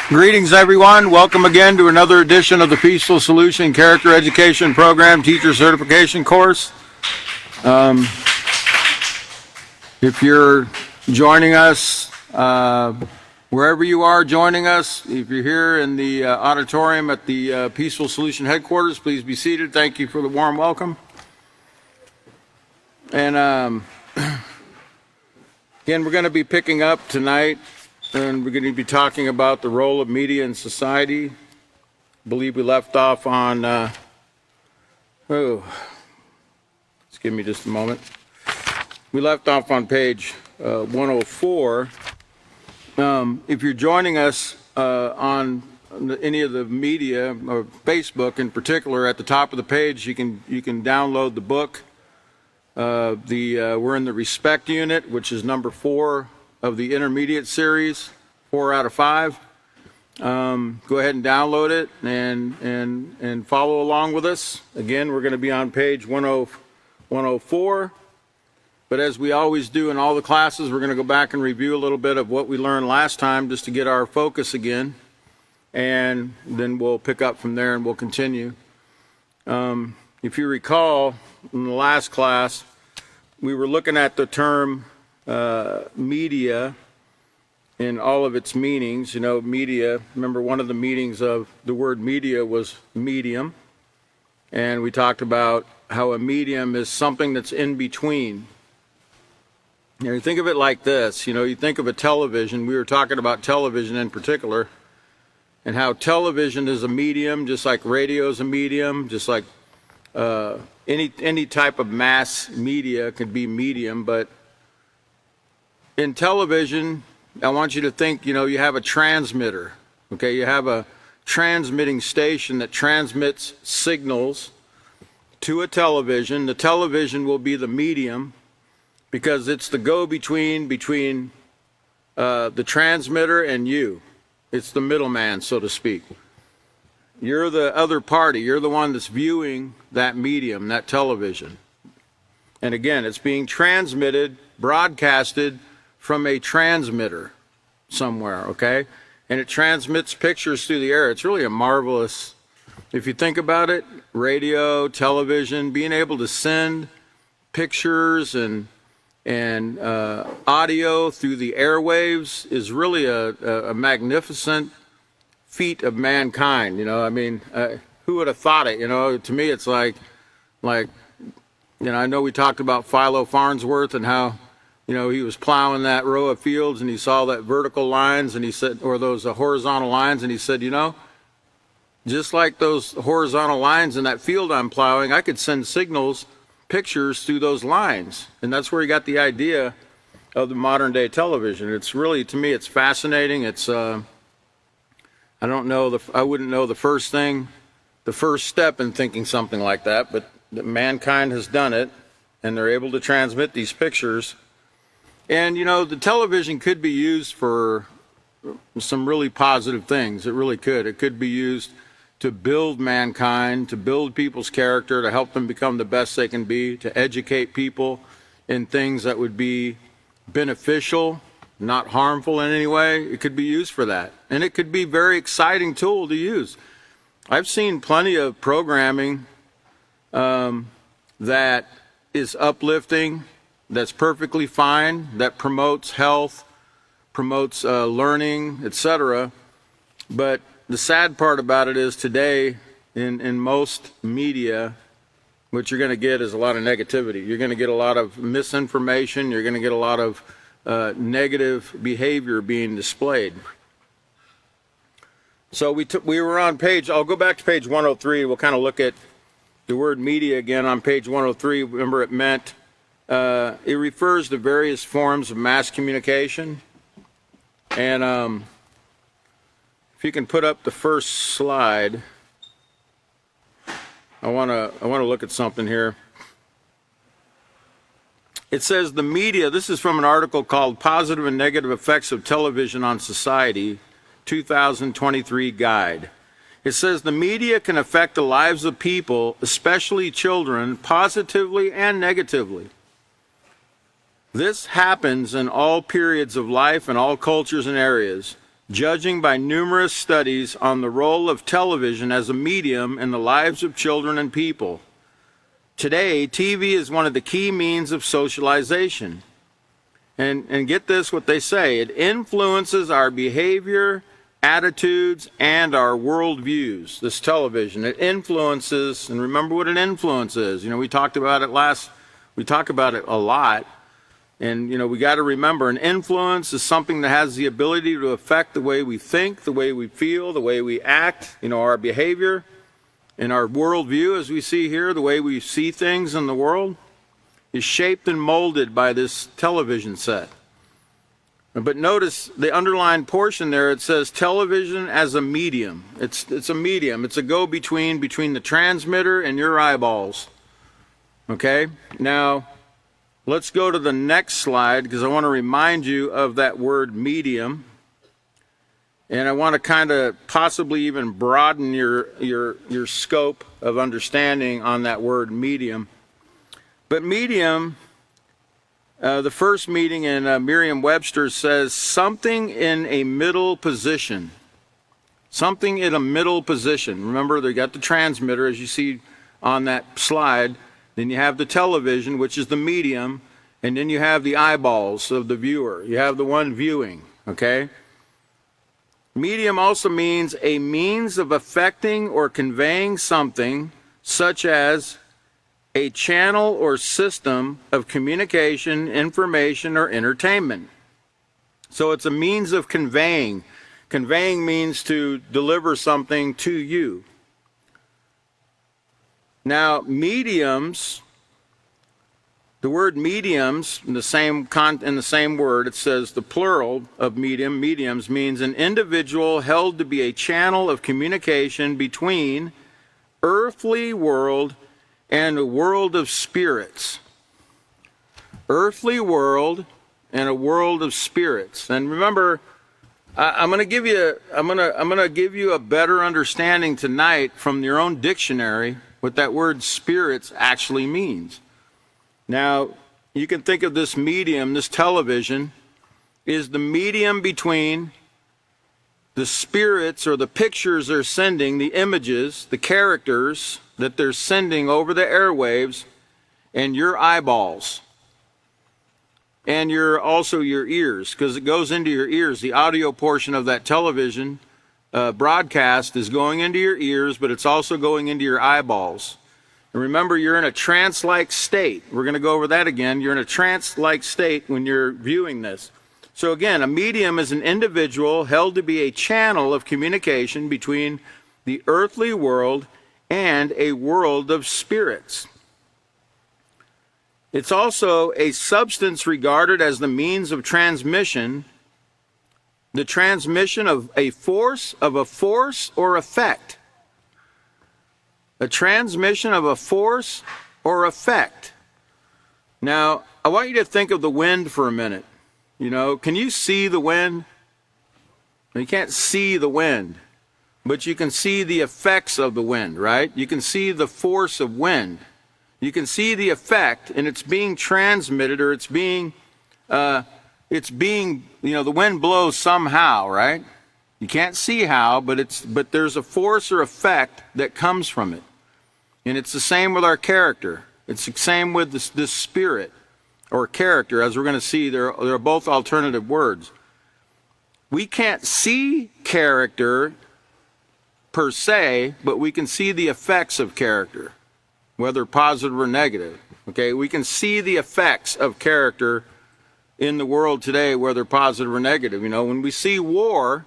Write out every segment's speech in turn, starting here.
Greetings, everyone. Welcome again to another edition of the Peaceful Solution Character Education Program Teacher Certification course. If you're joining us, wherever you are joining us, if you're here in the auditorium at the Peaceful Solution headquarters, please be seated. Thank you for the warm welcome. And again, we're going to be picking up tonight, and we're going to be talking about the role of media in society. I believe we left off on, just give me just a moment. We left off on page 104. If you're joining us on any of the media, or Facebook in particular, at the top of the page, you can download the book. We're in the Respect unit, which is number 4 of the intermediate series, 4 out of 5. Go ahead and download it and follow along with us. Again, we're going to be on page 104. But as we always do in all the classes, we're going to go back and review a little bit of what we learned last time just to get our focus again. And then we'll pick up from there and we'll continue. If you recall, in the last class, we were looking at the term media in all of its meanings. You know, media, remember one of the meanings of the word media was medium. And we talked about how a medium is something that's in between. You know, you think of it like this, you know, you think of a television. We were talking about television in particular, and how television is a medium, just like radio is a medium, just like any type of mass media could be medium. But in television, I want you to think, you know, you have a transmitter, okay? You have a transmitting station that transmits signals to a television. The television will be the medium because it's the go-between between the transmitter and you. It's the middleman, so to speak. You're the other party. You're the one that's viewing that medium, that television. And again, it's being transmitted, broadcasted from a transmitter somewhere, okay? And it transmits pictures through the air. It's really a marvelous, if you think about it, radio, television, being able to send pictures and audio through the airwaves is really a magnificent feat of mankind. You know, I mean, who would have thought it? You know, to me, it's like, you know, I know we talked about Philo Farnsworth and how, you know, he was plowing that row of fields and he saw that vertical lines and he said, or those horizontal lines, and he said, you know, just like those horizontal lines in that field I'm plowing, I could send signals, pictures through those lines. And that's where he got the idea of the modern day television. It's really, to me, it's fascinating. It's, I wouldn't know the first step in thinking something like that, but mankind has done it, and they're able to transmit these pictures. And, you know, the television could be used for some really positive things. It really could. It could be used to build mankind, to build people's character, to help them become the best they can be, to educate people in things that would be beneficial, not harmful in any way. It could be used for that. And it could be a very exciting tool to use. I've seen plenty of programming that is uplifting, that's perfectly fine, that promotes health, promotes learning, etc. But the sad part about it is today, in most media, what you're going to get is a lot of negativity. You're going to get a lot of misinformation. You're going to get a lot of negative behavior being displayed. So we were on page, I'll go back to page 103. We'll kind of look at the word media again on page 103. Remember, it meant, it refers to various forms of mass communication. And if you can put up the first slide, I want to look at something here. It says the media, this is from an article called Positive and Negative Effects of Television on Society, 2023 guide. It says the media can affect the lives of people, especially children, positively and negatively. This happens in all periods of life and all cultures and areas, judging by numerous studies on the role of television as a medium in the lives of children and people. Today, TV is one of the key means of socialization. And get this, what they say, it influences our behavior, attitudes, and our worldviews, this television. It influences, and remember what an influence is. You know, we talk about it a lot. And, you know, we got to remember an influence is something that has the ability to affect the way we think, the way we feel, the way we act, you know, our behavior and our worldview, as we see here, the way we see things in the world is shaped and molded by this television set. But notice the underlined portion there, it says television as a medium. It's a medium. It's a go-between between the transmitter and your eyeballs. Okay? Now, let's go to the next slide because I want to remind you of that word medium. And I want to kind of possibly even broaden your scope of understanding on that word medium. But medium, the first meaning in Merriam-Webster says something in a middle position. Something in a middle position. Remember, they got the transmitter, as you see on that slide. Then you have the television, which is the medium. And then you have the eyeballs of the viewer. You have the one viewing, okay? Medium also means a means of affecting or conveying something, such as a channel or system of communication, information, or entertainment. So it's a means of conveying. Conveying means to deliver something to you. Now, mediums, the word mediums, in the same word, it says the plural of mediums means an individual held to be a channel of communication between earthly world and a world of spirits. Earthly world and a world of spirits. And remember, I'm going to give you a better understanding tonight from your own dictionary what that word spirits actually means. Now, you can think of this medium, this television, is the medium between the spirits or the pictures they're sending, the images, the characters that they're sending over the airwaves, and your eyeballs. And also your ears, because it goes into your ears. The audio portion of that television broadcast is going into your ears, but it's also going into your eyeballs. And remember, you're in a trance-like state. We're going to go over that again. You're in a trance-like state when you're viewing this. So again, a medium is an individual held to be a channel of communication between the earthly world and a world of spirits. It's also a substance regarded as the means of transmission, the transmission of a force or effect. A transmission of a force or effect. Now, I want you to think of the wind for a minute. You know, can you see the wind? You can't see the wind, but you can see the effects of the wind, right? You can see the force of wind. You can see the effect, and it's being transmitted, or it's being, the wind blows somehow, right? You can't see how, but there's a force or effect that comes from it. And it's the same with our character. It's the same with this spirit or character, as we're going to see. They're both alternative words. We can't see character per se, but we can see the effects of character, whether positive or negative. Okay, we can see the effects of character in the world today, whether positive or negative. You know, when we see war,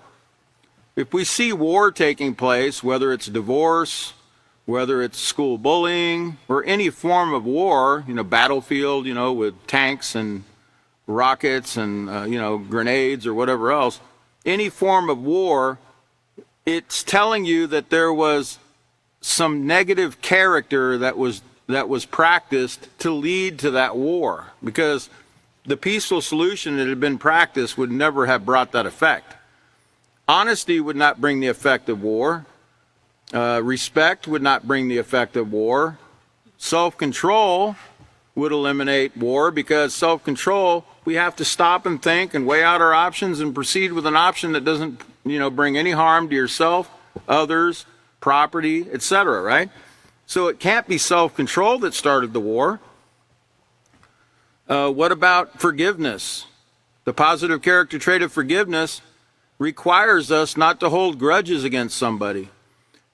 if we see war taking place, whether it's divorce, whether it's school bullying, or any form of war, you know, battlefield, you know, with tanks and rockets and, grenades or whatever else, any form of war, it's telling you that there was some negative character that was practiced to lead to that war, because the peaceful solution that had been practiced would never have brought that effect. Honesty would not bring the effect of war. Respect would not bring the effect of war. Self-control would eliminate war, because self-control, we have to stop and think and weigh out our options and proceed with an option that doesn't, bring any harm to yourself, others, property, etc., right? So it can't be self-control that started the war. What about forgiveness? The positive character trait of forgiveness requires us not to hold grudges against somebody.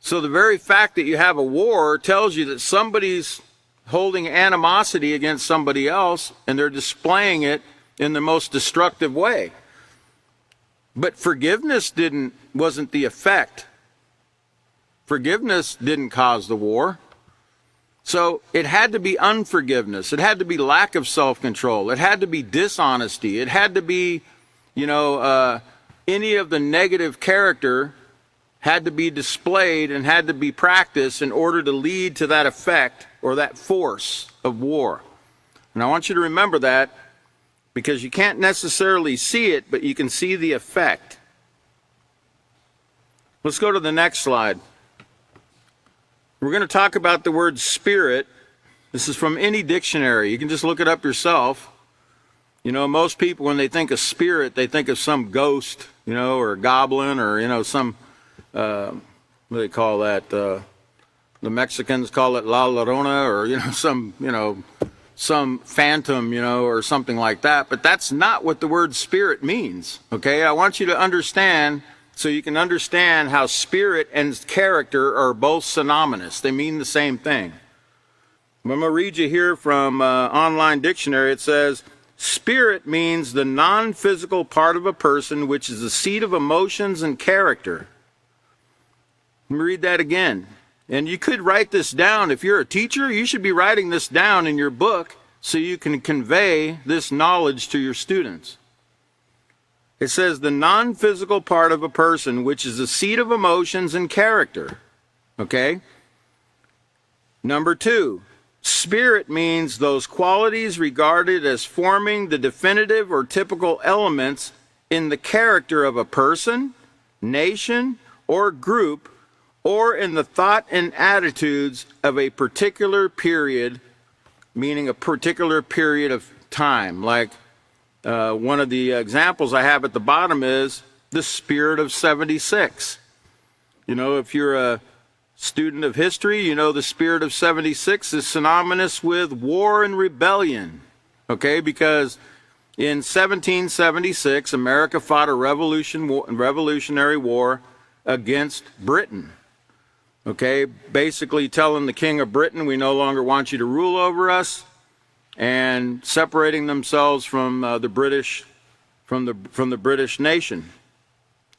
So the very fact that you have a war tells you that somebody's holding animosity against somebody else, and they're displaying it in the most destructive way. But forgiveness wasn't the effect. Forgiveness didn't cause the war. So it had to be unforgiveness. It had to be lack of self-control. It had to be dishonesty. It had to be, any of the negative character had to be displayed and had to be practiced in order to lead to that effect or that force of war. And I want you to remember that, because you can't necessarily see it, but you can see the effect. Let's go to the next slide. We're going to talk about the word spirit. This is from any dictionary. You can just look it up yourself. Most people, when they think of spirit, they think of some ghost, or a goblin, or, some, what do they call that? The Mexicans call it La Llorona, or, some phantom, or something like that. But that's not what the word spirit means, okay? I want you to understand, so you can understand how spirit and character are both synonymous. They mean the same thing. I'm going to read you here from Online Dictionary. It says, spirit means the non-physical part of a person, which is the seat of emotions and character. Let me read that again. And you could write this down. If you're a teacher, you should be writing this down in your book so you can convey this knowledge to your students. It says the non-physical part of a person, which is the seat of emotions and character. Okay? Number 2, spirit means those qualities regarded as forming the definitive or typical elements in the character of a person, nation, or group, or in the thought and attitudes of a particular period, meaning a particular period of time. Like one of the examples I have at the bottom is the spirit of 76. If you're a student of history, the spirit of 76 is synonymous with war and rebellion, okay? Because in 1776, America fought a revolutionary war against Britain. Okay, basically telling the king of Britain, we no longer want you to rule over us, and separating themselves from the British nation.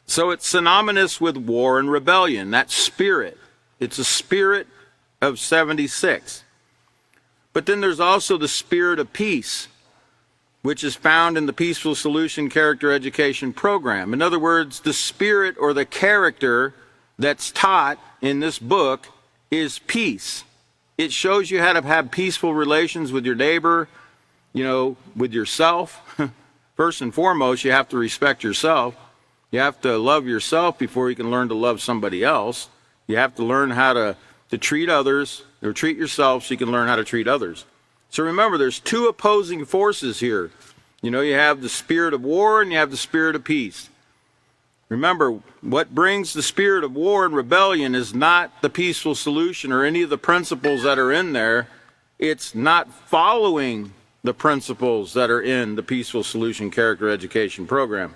So it's synonymous with war and rebellion. That spirit, it's a spirit of 76. But then there's also the spirit of peace, which is found in the Peaceful Solution Character Education Program. In other words, the spirit or the character that's taught in this book is peace. It shows you how to have peaceful relations with your neighbor, with yourself. First and foremost, you have to respect yourself. You have to love yourself before you can learn to love somebody else. You have to learn how to treat others, or treat yourself so you can learn how to treat others. So remember, there's two opposing forces here. You have the spirit of war and you have the spirit of peace. Remember, what brings the spirit of war and rebellion is not the peaceful solution or any of the principles that are in there. It's not following the principles that are in the Peaceful Solution Character Education Program.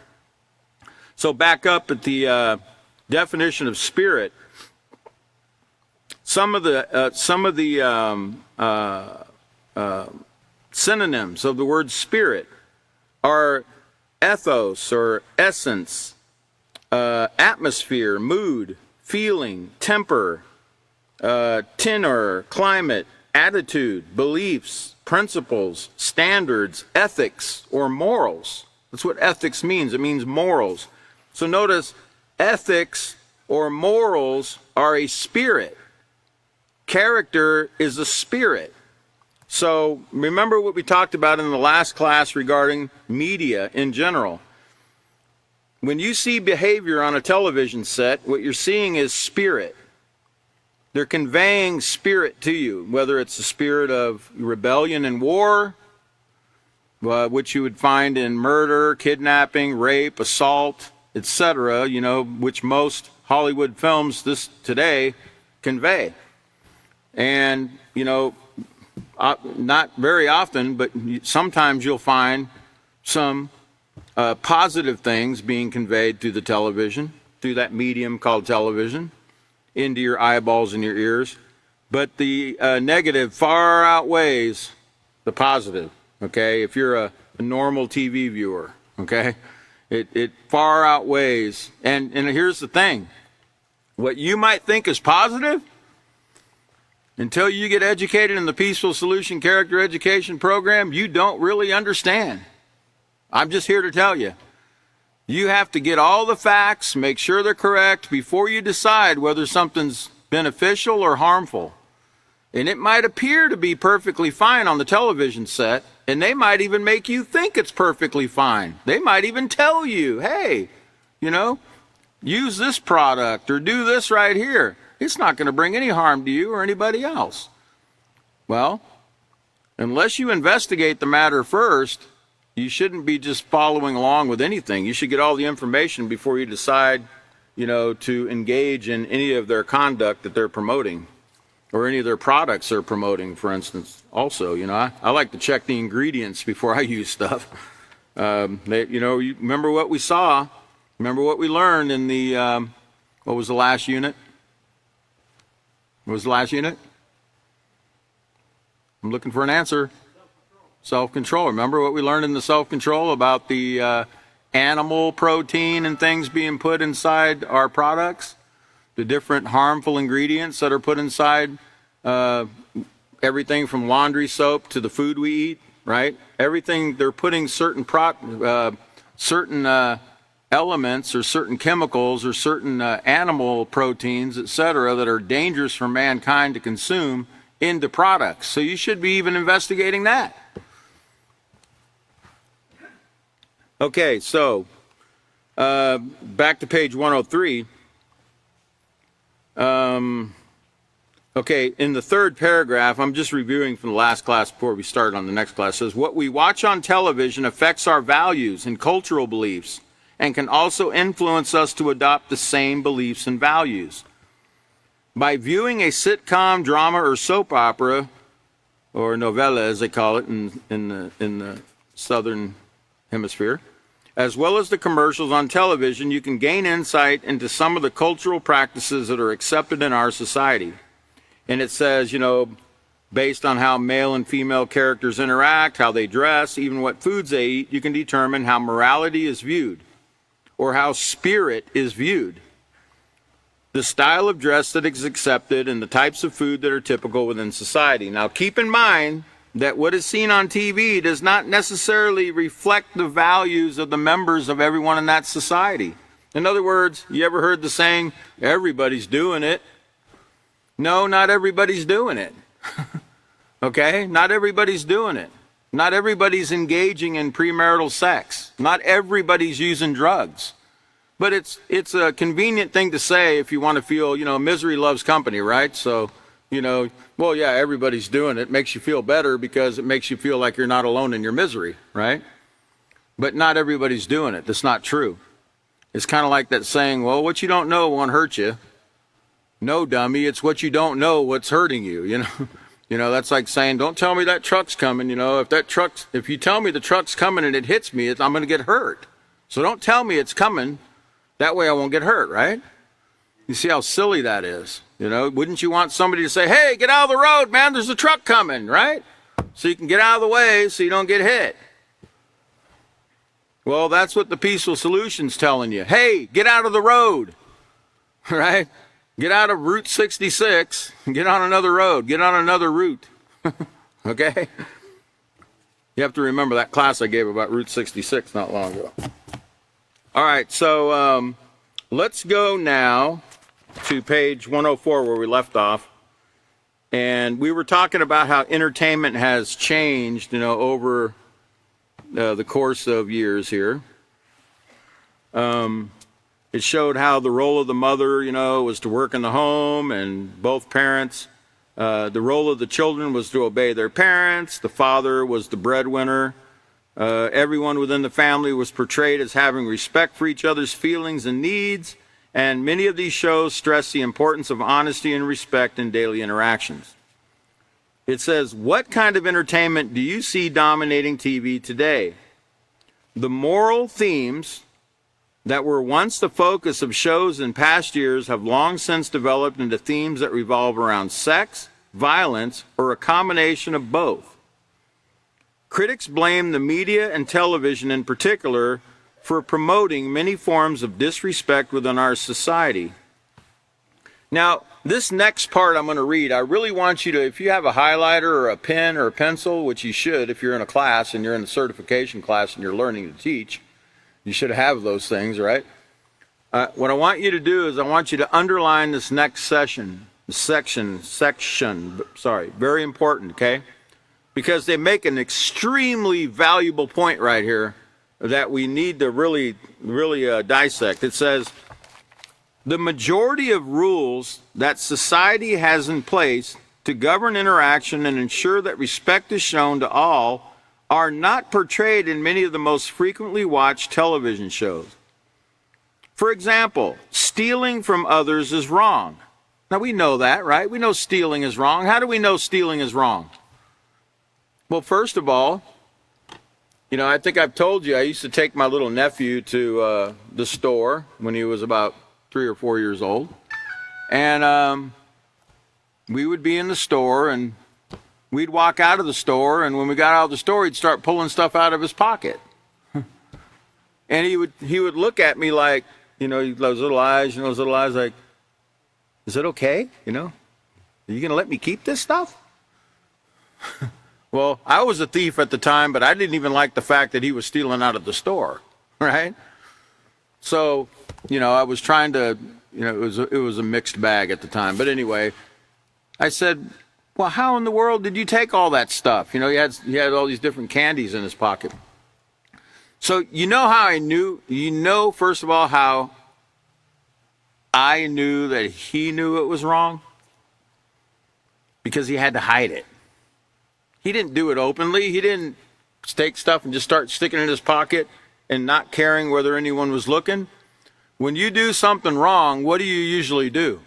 So back up at the definition of spirit. Some of the synonyms of the word spirit are ethos or essence, atmosphere, mood, feeling, temper, tenor, climate, attitude, beliefs, principles, standards, ethics, or morals. That's what ethics means. It means morals. So notice, ethics or morals are a spirit. Character is a spirit. So remember what we talked about in the last class regarding media in general. When you see behavior on a television set, what you're seeing is spirit. They're conveying spirit to you, whether it's the spirit of rebellion and war, which you would find in murder, kidnapping, rape, assault, etc., which most Hollywood films today convey. And, not very often, but sometimes you'll find some positive things being conveyed through the television, through that medium called television, into your eyeballs and your ears. But the negative far outweighs the positive, okay? If you're a normal TV viewer, okay? It far outweighs. And here's the thing. What you might think is positive, until you get educated in the Peaceful Solution Character Education Program, you don't really understand. I'm just here to tell you. You have to get all the facts, make sure they're correct before you decide whether something's beneficial or harmful. And it might appear to be perfectly fine on the television set, and they might even make you think it's perfectly fine. They might even tell you, hey, use this product or do this right here. It's not going to bring any harm to you or anybody else. Well, unless you investigate the matter first, you shouldn't be just following along with anything. You should get all the information before you decide, to engage in any of their conduct that they're promoting or any of their products they're promoting, for instance. Also, I like to check the ingredients before I use stuff. You remember what we saw, remember what we learned in the, what was the last unit? What was the last unit? I'm looking for an answer. Self-control. Remember what we learned in the self-control about the animal protein and things being put inside our products? The different harmful ingredients that are put inside everything from laundry soap to the food we eat, right? Everything, they're putting certain elements or certain chemicals or certain animal proteins, etc., that are dangerous for mankind to consume into products. So you should be even investigating that. Okay, so back to page 103. Okay, in the third paragraph, I'm just reviewing from the last class before we start on the next class. It says, what we watch on television affects our values and cultural beliefs, and can also influence us to adopt the same beliefs and values. By viewing a sitcom, drama, or soap opera, or novella as they call it in the southern hemisphere, as well as the commercials on television, you can gain insight into some of the cultural practices that are accepted in our society. And it says, based on how male and female characters interact, how they dress, even what foods they eat, you can determine how morality is viewed, or how spirit is viewed, the style of dress that is accepted, and the types of food that are typical within society. Now, keep in mind that what is seen on TV does not necessarily reflect the values of the members of everyone in that society. In other words, you ever heard the saying, everybody's doing it? No, not everybody's doing it. Okay? Not everybody's doing it. Not everybody's engaging in premarital sex. Not everybody's using drugs. But it's a convenient thing to say if you want to feel, misery loves company, right? So, well, yeah, everybody's doing it. It makes you feel better because it makes you feel like you're not alone in your misery, right? But not everybody's doing it. That's not true. It's kind of like that saying, well, what you don't know won't hurt you. No, dummy, it's what you don't know what's hurting you, that's like saying, don't tell me that truck's coming, if you tell me the truck's coming and it hits me, I'm going to get hurt. So don't tell me it's coming. That way I won't get hurt, right? You see how silly that is. Wouldn't you want somebody to say, hey, get out of the road, man, there's a truck coming, right? So you can get out of the way so you don't get hit. Well, that's what the Peaceful Solution's telling you. Hey, get out of the road, right? Get out of Route 66 and get on another road. Get on another route. Okay? You have to remember that class I gave about Route 66 not long ago. All right, so let's go now to page 104 where we left off. And we were talking about how entertainment has changed, over the course of years here. It showed how the role of the mother, was to work in the home, and both parents. The role of the children was to obey their parents. The father was the breadwinner. Everyone within the family was portrayed as having respect for each other's feelings and needs, and many of these shows stress the importance of honesty and respect in daily interactions. It says, what kind of entertainment do you see dominating TV today? The moral themes that were once the focus of shows in past years have long since developed into themes that revolve around sex, violence, or a combination of both. Critics blame the media and television in particular for promoting many forms of disrespect within our society. Now, this next part I'm going to read, I really want you to, if you have a highlighter or a pen or a pencil, which you should if you're in a class and you're in the certification class and you're learning to teach, you should have those things, right? What I want you to do is I want you to underline this next section, very important, okay? Because they make an extremely valuable point right here that we need to really dissect. It says, the majority of rules that society has in place to govern interaction and ensure that respect is shown to all are not portrayed in many of the most frequently watched television shows. For example, stealing from others is wrong. Now we know that, right? We know stealing is wrong. How do we know stealing is wrong? Well, first of all, I think I've told you, I used to take my little nephew to the store when he was about 3 or 4 years old. And we would be in the store, and we'd walk out of the store, and when we got out of the store, he'd start pulling stuff out of his pocket. And he would look at me like, those little eyes like, is it okay? Are you going to let me keep this stuff? Well, I was a thief at the time, but I didn't even like the fact that he was stealing out of the store, right? So, I was trying to, it was a mixed bag at the time. But anyway, I said, well, how in the world did you take all that stuff? He had all these different candies in his pocket. So how I knew, first of all, how I knew that he knew it was wrong? Because he had to hide it. He didn't do it openly. He didn't take stuff and just start sticking it in his pocket and not caring whether anyone was looking. When you do something wrong, what do you usually do?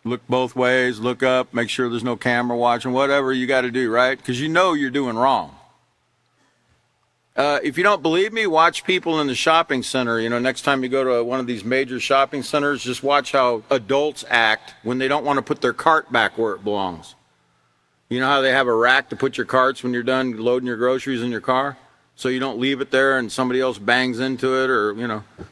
Look both ways, look up, make sure there's no camera watching, whatever you got to do, right? Because you're doing wrong. If you don't believe me, watch people in the shopping center. Next time you go to one of these major shopping centers, just watch how adults act when they don't want to put their cart back where it belongs. You know how they have a rack to put your carts when you're done loading your groceries in your car? So you don't leave it there and somebody else bangs into it, or,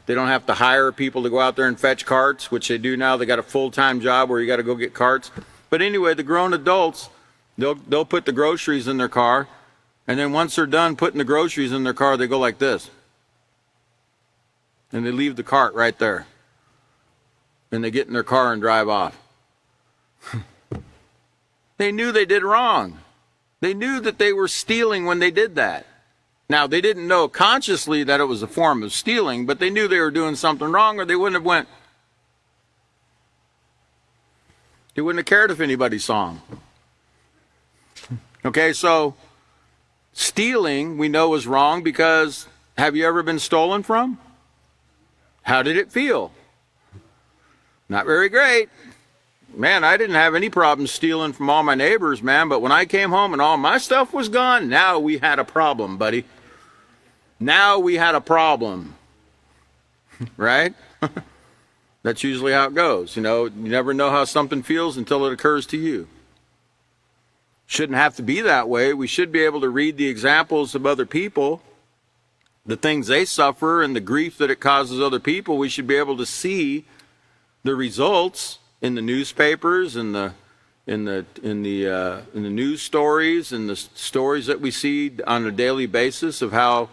they don't have to hire people to go out there and fetch carts, which they do now. They got a full-time job where you got to go get carts. But anyway, the grown adults, they'll put the groceries in their car. And then once they're done putting the groceries in their car, they go like this. And they leave the cart right there. And they get in their car and drive off. They knew they did wrong. They knew that they were stealing when they did that. Now, they didn't know consciously that it was a form of stealing, but they knew they were doing something wrong, or they wouldn't have went. They wouldn't have cared if anybody saw them. Okay, so stealing, we know, is wrong because have you ever been stolen from? How did it feel? Not very great. Man, I didn't have any problem stealing from all my neighbors, man, but when I came home and all my stuff was gone, now we had a problem, buddy. Now we had a problem. Right? That's usually how it goes. You never know how something feels until it occurs to you. Shouldn't have to be that way. We should be able to read the examples of other people, the things they suffer and the grief that it causes other people. We should be able to see the results in the newspapers, in the news stories, and the stories that we see on a daily basis of how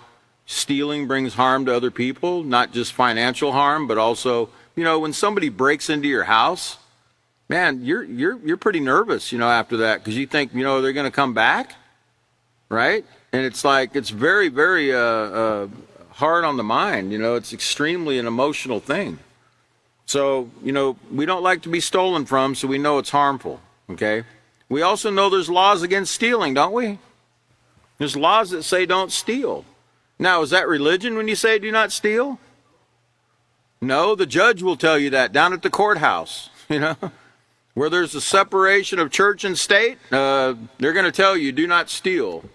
stealing brings harm to other people, not just financial harm, but also, when somebody breaks into your house, man, you're pretty nervous, after that, because you think, they're going to come back. right? And it's like, it's very, very hard on the mind. It's extremely an emotional thing. So, we don't like to be stolen from, so we know it's harmful, okay? We also know there's laws against stealing, don't we? There's laws that say don't steal. Now, is that religion when you say do not steal? No, the judge will tell you that down at the courthouse, where there's a separation of church and state, they're going to tell you do not steal.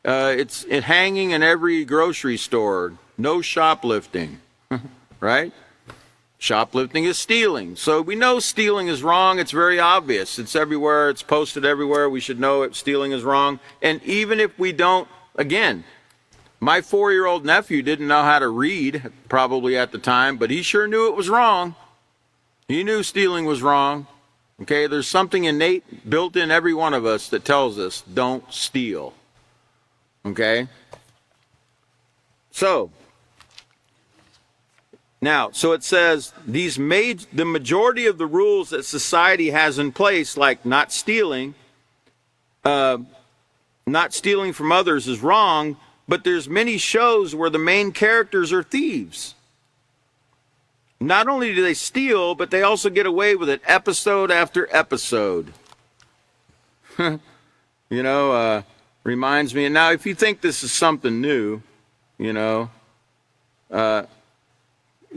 It's hanging in every grocery store. No shoplifting, right? Shoplifting is stealing. So we know stealing is wrong. It's very obvious. It's everywhere. It's posted everywhere. We should know it. Stealing is wrong. And even if we don't, again, my 4-year-old nephew didn't know how to read probably at the time, but he sure knew it was wrong. He knew stealing was wrong. Okay, there's something innate built in every one of us that tells us don't steal. Okay? So it says the majority of the rules that society has in place, like not stealing from others is wrong, but there's many shows where the main characters are thieves. Not only do they steal, but they also get away with it episode after episode. Reminds me, and now if you think this is something new,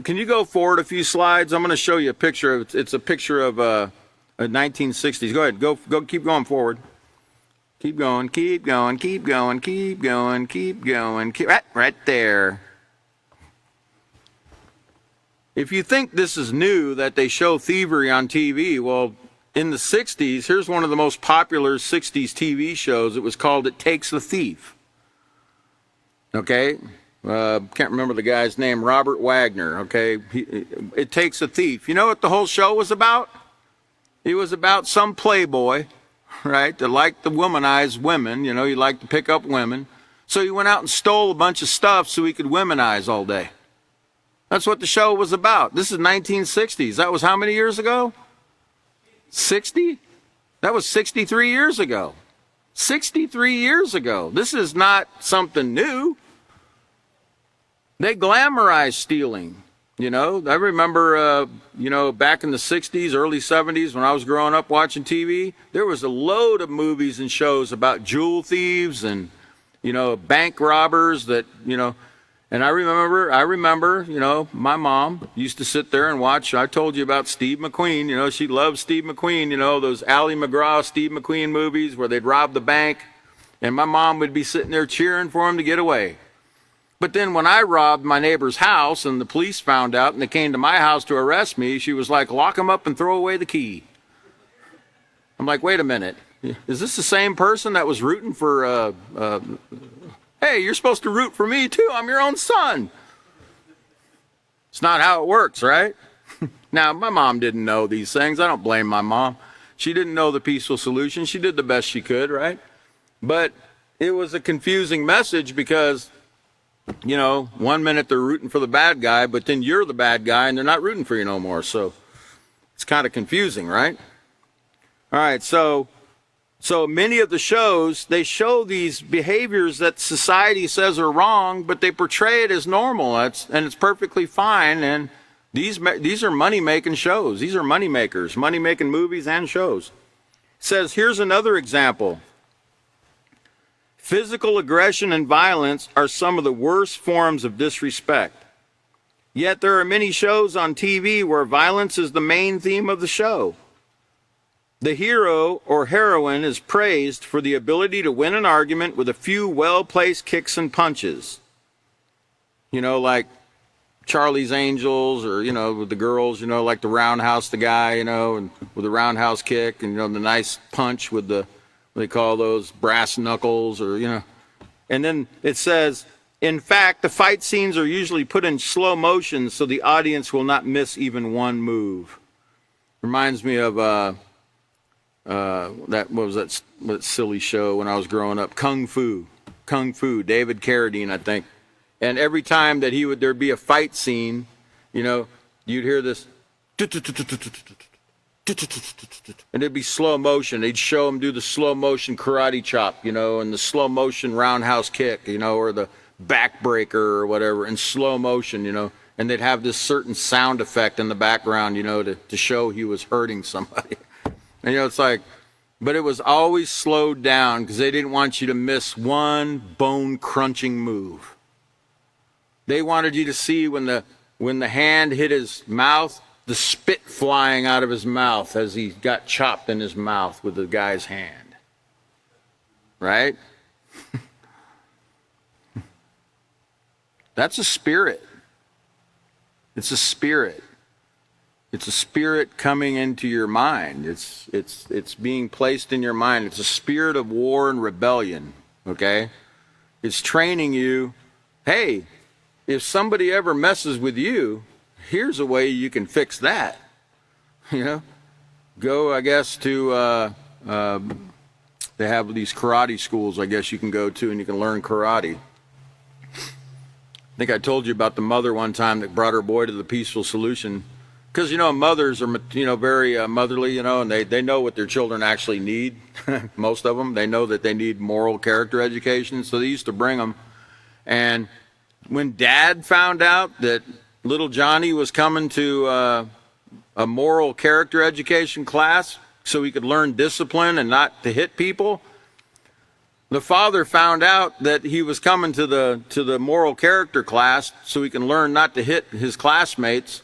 can you go forward a few slides? I'm going to show you a picture. It's a picture of a 1960s. Go ahead. Go. Keep going forward. Keep going. Keep going. Keep going. Keep going. Keep going. Right there. If you think this is new that they show thievery on TV, well, in the 60s, here's one of the most popular 60s TV shows. It was called It Takes a Thief. Okay? Can't remember the guy's name, Robert Wagner, okay? It Takes a Thief. You know what the whole show was about? It was about some playboy, right, that liked to womanize women. He liked to pick up women. So he went out and stole a bunch of stuff so he could womanize all day. That's what the show was about. This is 1960s. That was how many years ago? 60? That was 63 years ago. 63 years ago. This is not something new. They glamorize stealing. I remember, back in the 60s, early 70s, when I was growing up watching TV, there was a load of movies and shows about jewel thieves and, bank robbers that, and I remember, my mom used to sit there and watch. I told you about Steve McQueen. She loved Steve McQueen, those Ally McGraw, Steve McQueen movies where they'd rob the bank. And my mom would be sitting there cheering for him to get away. But then when I robbed my neighbor's house and the police found out and they came to my house to arrest me, she was like, lock him up and throw away the key. I'm like, wait a minute. Is this the same person that was rooting for, hey, you're supposed to root for me too. I'm your own son. It's not how it works, right? Now, my mom didn't know these things. I don't blame my mom. She didn't know the peaceful solution. She did the best she could, right? But it was a confusing message because, 1 minute they're rooting for the bad guy, but then you're the bad guy and they're not rooting for you no more. So it's kind of confusing, right? All right, so many of the shows, they show these behaviors that society says are wrong, but they portray it as normal, and it's perfectly fine. And these are money-making shows. These are money makers, money-making movies and shows. It says, here's another example. Physical aggression and violence are some of the worst forms of disrespect. Yet there are many shows on TV where violence is the main theme of the show. The hero or heroine is praised for the ability to win an argument with a few well-placed kicks and punches. Like Charlie's Angels, or, with the girls, like the roundhouse the guy, and with the roundhouse kick, and, the nice punch with the, what they call those, brass knuckles, or, And then it says, in fact, the fight scenes are usually put in slow motion so the audience will not miss even one move. Reminds me of, what silly show when I was growing up? Kung Fu, David Carradine, I think. And every time that there'd be a fight scene, you'd hear this, And it'd be slow motion. They'd show him do the slow motion karate chop, and the slow motion roundhouse kick, or the backbreaker or whatever in slow motion, and they'd have this certain sound effect in the background, to show he was hurting somebody. And it's like, but it was always slowed down because they didn't want you to miss one bone crunching move. They wanted you to see when the hand hit his mouth, the spit flying out of his mouth as he got chopped in his mouth with the guy's hand. Right? That's a spirit. It's a spirit. It's a spirit coming into your mind. It's being placed in your mind. It's a spirit of war and rebellion. Okay? It's training you, hey, if somebody ever messes with you, here's a way you can fix that. Go, I guess, to, they have these karate schools, I guess you can go to and you can learn karate. I think I told you about the mother one time that brought her boy to the Peaceful Solution. Because, mothers are, very motherly, and they know what their children actually need. Most of them, they know that they need moral character education. So they used to bring them. And when Dad found out that little Johnny was coming to a moral character education class so he could learn discipline and not to hit people, the father found out that he was coming to the moral character class so he can learn not to hit his classmates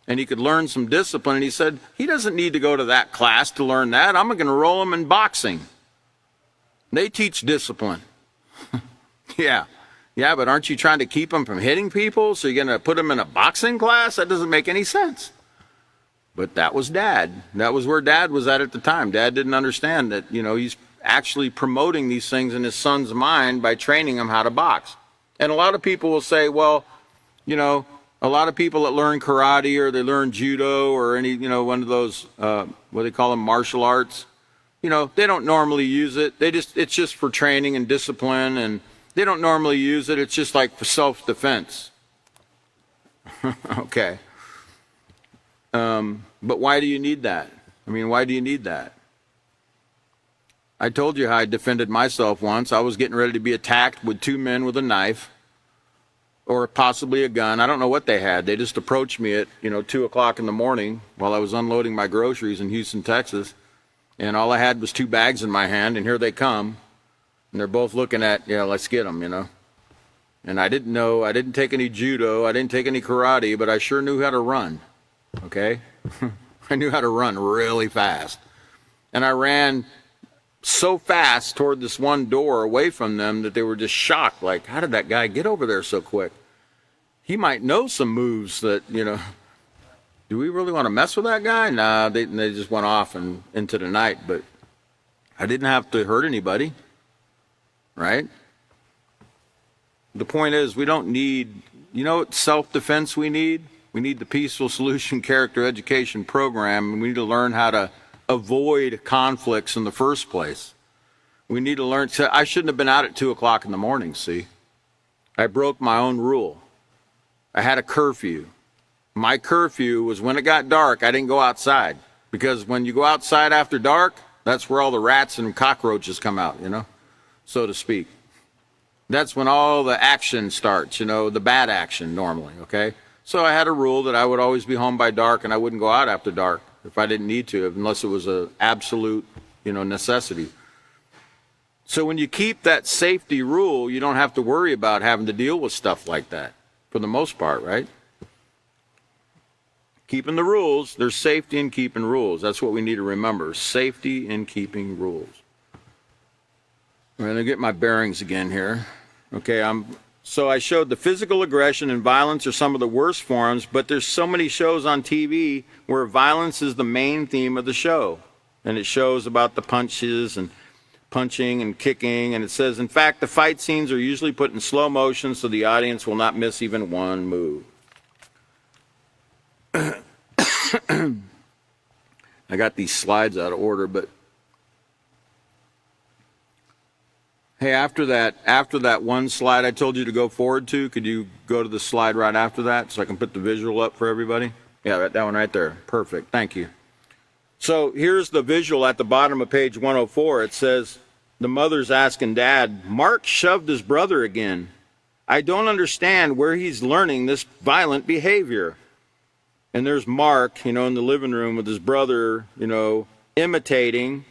and he could learn some discipline. And he said, he doesn't need to go to that class to learn that. I'm going to enroll him in boxing. They teach discipline. Yeah, but aren't you trying to keep them from hitting people? So you're going to put them in a boxing class? That doesn't make any sense. But that was Dad. That was where Dad was at the time. Dad didn't understand that, he's actually promoting these things in his son's mind by training him how to box. And a lot of people will say, well, a lot of people that learn karate or they learn judo or any, one of those, what they call them, martial arts, they don't normally use it. It's just for training and discipline, and they don't normally use it. It's just like for self-defense. Okay. But why do you need that? Why do you need that? I told you how I defended myself once. I was getting ready to be attacked with two men with a knife or possibly a gun. I don't know what they had. They just approached me at, 2 o'clock in the morning while I was unloading my groceries in Houston, Texas. And all I had was 2 bags in my hand, and here they come. And they're both looking at, let's get them, And I didn't take any judo, I didn't take any karate, but I sure knew how to run, okay? I knew how to run really fast. And I ran so fast toward this one door away from them that they were just shocked, like, how did that guy get over there so quick? He might know some moves that, do we really want to mess with that guy? Nah, they just went off and into the night, but I didn't have to hurt anybody. Right? The point is, we don't need, what self-defense we need? We need the Peaceful Solution Character Education Program, and we need to learn how to avoid conflicts in the first place. We need to learn, I shouldn't have been out at 2 o'clock in the morning, see? I broke my own rule. I had a curfew. My curfew was when it got dark, I didn't go outside. Because when you go outside after dark, that's where all the rats and cockroaches come out, so to speak. That's when all the action starts, the bad action normally, okay? So I had a rule that I would always be home by dark and I wouldn't go out after dark if I didn't need to, unless it was an absolute, necessity. So when you keep that safety rule, you don't have to worry about having to deal with stuff like that, for the most part, right? Keeping the rules, there's safety in keeping rules. That's what we need to remember, safety in keeping rules. I'm going to get my bearings again here. Okay, so I showed the physical aggression and violence are some of the worst forms, but there's so many shows on TV where violence is the main theme of the show. And it shows about the punches and punching and kicking, and it says, in fact, the fight scenes are usually put in slow motion so the audience will not miss even one move. I got these slides out of order, but hey, after that one slide I told you to go forward to, could you go to the slide right after that so I can put the visual up for everybody? Yeah, that one right there. Perfect. Thank you. So here's the visual at the bottom of page 104. It says, the mother's asking Dad, Mark shoved his brother again. I don't understand where he's learning this violent behavior. And there's Mark, in the living room with his brother, imitating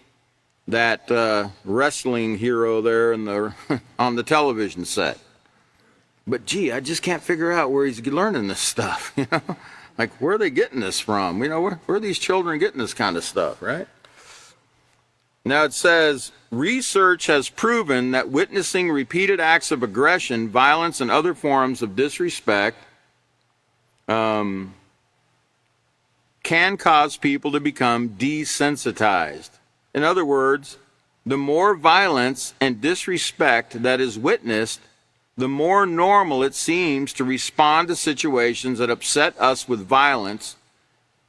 that wrestling hero there on the television set. But gee, I just can't figure out where he's learning this stuff, Like, where are they getting this from? Where are these children getting this kind of stuff, right? Now it says, research has proven that witnessing repeated acts of aggression, violence, and other forms of disrespect can cause people to become desensitized. In other words, the more violence and disrespect that is witnessed, the more normal it seems to respond to situations that upset us with violence.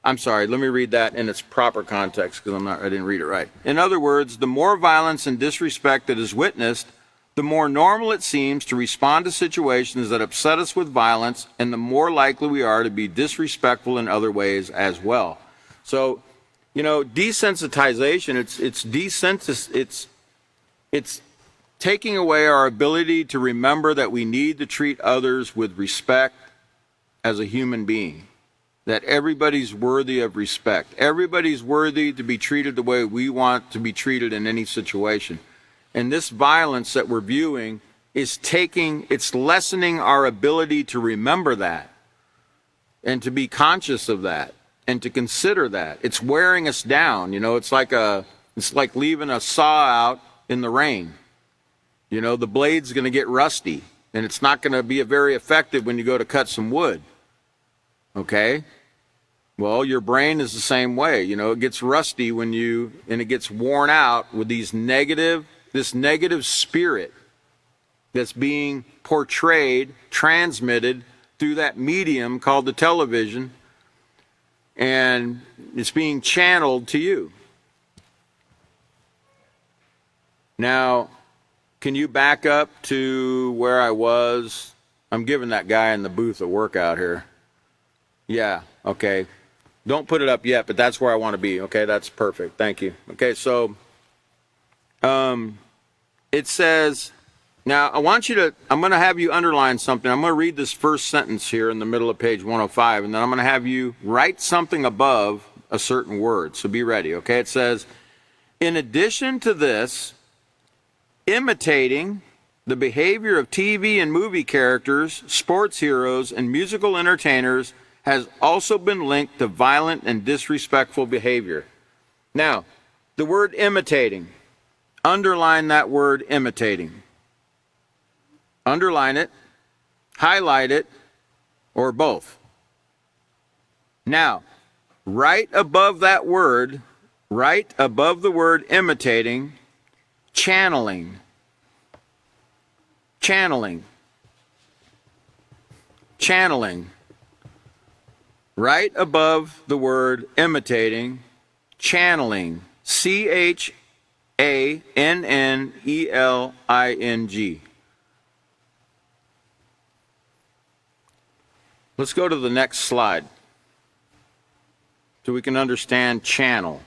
I'm sorry, let me read that in its proper context because I didn't read it right. In other words, the more violence and disrespect that is witnessed, the more normal it seems to respond to situations that upset us with violence, and the more likely we are to be disrespectful in other ways as well. So, desensitization, it's taking away our ability to remember that we need to treat others with respect as a human being, that everybody's worthy of respect. Everybody's worthy to be treated the way we want to be treated in any situation. And this violence that we're viewing it's lessening our ability to remember that and to be conscious of that and to consider that. It's wearing us down. It's like leaving a saw out in the rain. The blade's going to get rusty, and it's not going to be very effective when you go to cut some wood. Okay? Well, your brain is the same way. It gets rusty and it gets worn out with this negative spirit that's being portrayed, transmitted through that medium called the television, and it's being channeled to you. Now, can you back up to where I was? I'm giving that guy in the booth a workout here. Yeah, okay. Don't put it up yet, but that's where I want to be. Okay, that's perfect. Thank you. Okay, so it says, now I'm going to have you underline something. I'm going to read this first sentence here in the middle of page 105, and then I'm going to have you write something above a certain word. So be ready, okay? It says, in addition to this, imitating the behavior of TV and movie characters, sports heroes, and musical entertainers has also been linked to violent and disrespectful behavior. Now, the word imitating, underline that word imitating. Underline it, highlight it, or both. Now, right above that word, right above the word imitating, channeling. Channeling. Channeling. Right above the word imitating, channeling. CHANNELING. Let's go to the next slide so we can understand channel.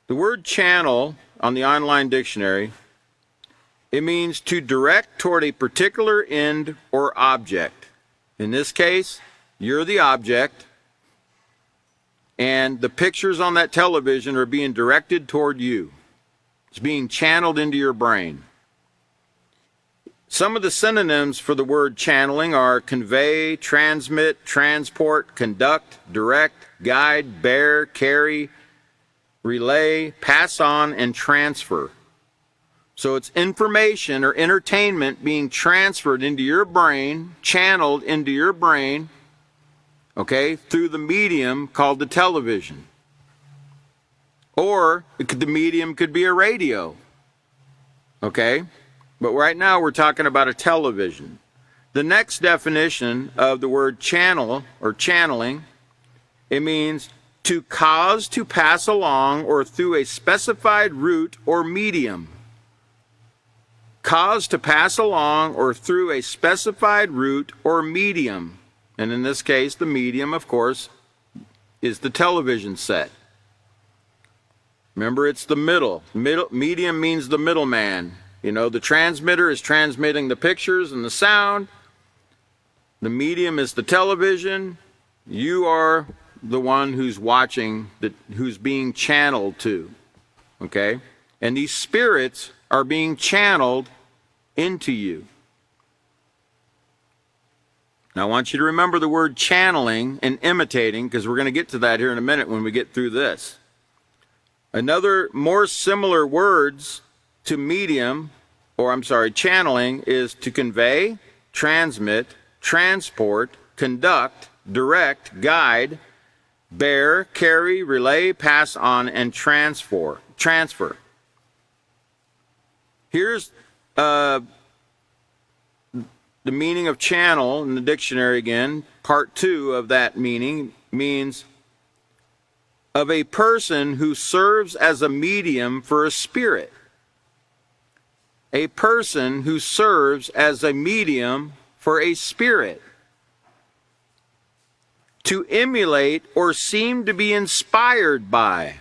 The word channel on the online dictionary, it means to direct toward a particular end or object. In this case, you're the object, and the pictures on that television are being directed toward you. It's being channeled into your brain. Some of the synonyms for the word channeling are convey, transmit, transport, conduct, direct, guide, bear, carry, relay, pass on, and transfer. So it's information or entertainment being transferred into your brain, channeled into your brain, okay, through the medium called the television. Or the medium could be a radio, okay? But right now we're talking about a television. The next definition of the word channel or channeling, it means to cause to pass along or through a specified route or medium. Cause to pass along or through a specified route or medium. And in this case, the medium, of course, is the television set. Remember, it's the middle. Medium means the middleman. You know, the transmitter is transmitting the pictures and the sound. The medium is the television. You are the one who's watching, who's being channeled to. Okay? And these spirits are being channeled into you. Now, I want you to remember the word channeling and imitating, because we're going to get to that here in a minute when we get through this. Another more similar words to medium, channeling, is to convey, transmit, transport, conduct, direct, guide, bear, carry, relay, pass on, and transfer. Here's the meaning of channel in the dictionary again. Part 2 of that meaning means of a person who serves as a medium for a spirit. A person who serves as a medium for a spirit. To emulate or seem to be inspired by.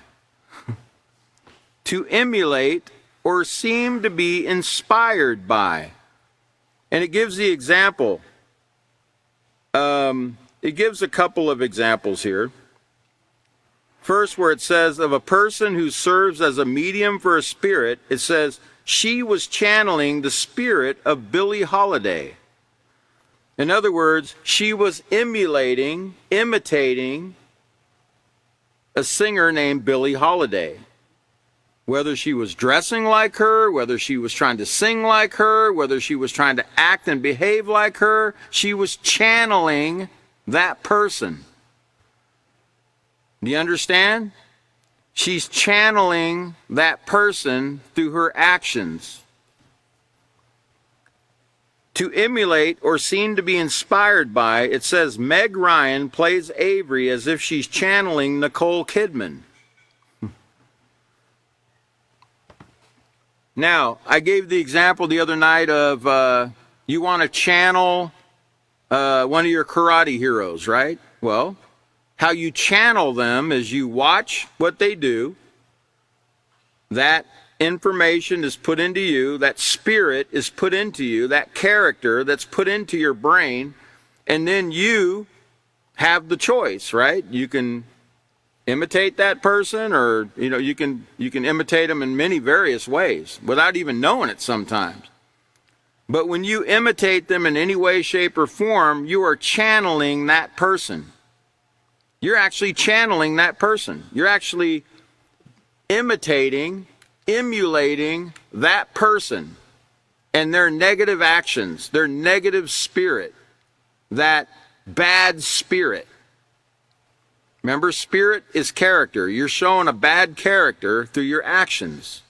To emulate or seem to be inspired by. And it gives the example. It gives a couple of examples here. First, where it says of a person who serves as a medium for a spirit, it says, she was channeling the spirit of Billie Holiday. In other words, she was imitating a singer named Billie Holiday. Whether she was dressing like her, whether she was trying to sing like her, whether she was trying to act and behave like her, she was channeling that person. Do you understand? She's channeling that person through her actions. To emulate or seem to be inspired by, it says Meg Ryan plays Avery as if she's channeling Nicole Kidman. Now, I gave the example the other night of you want to channel one of your karate heroes, right? Well, how you channel them is you watch what they do. That information is put into you. That spirit is put into you. That character that's put into your brain. And then you have the choice, right? You can imitate that person, or you can imitate them in many various ways without even knowing it sometimes. But when you imitate them in any way, shape, or form, you are channeling that person. You're actually channeling that person. You're actually emulating that person and their negative actions, their negative spirit, that bad spirit. Remember, spirit is character. You're showing a bad character through your actions.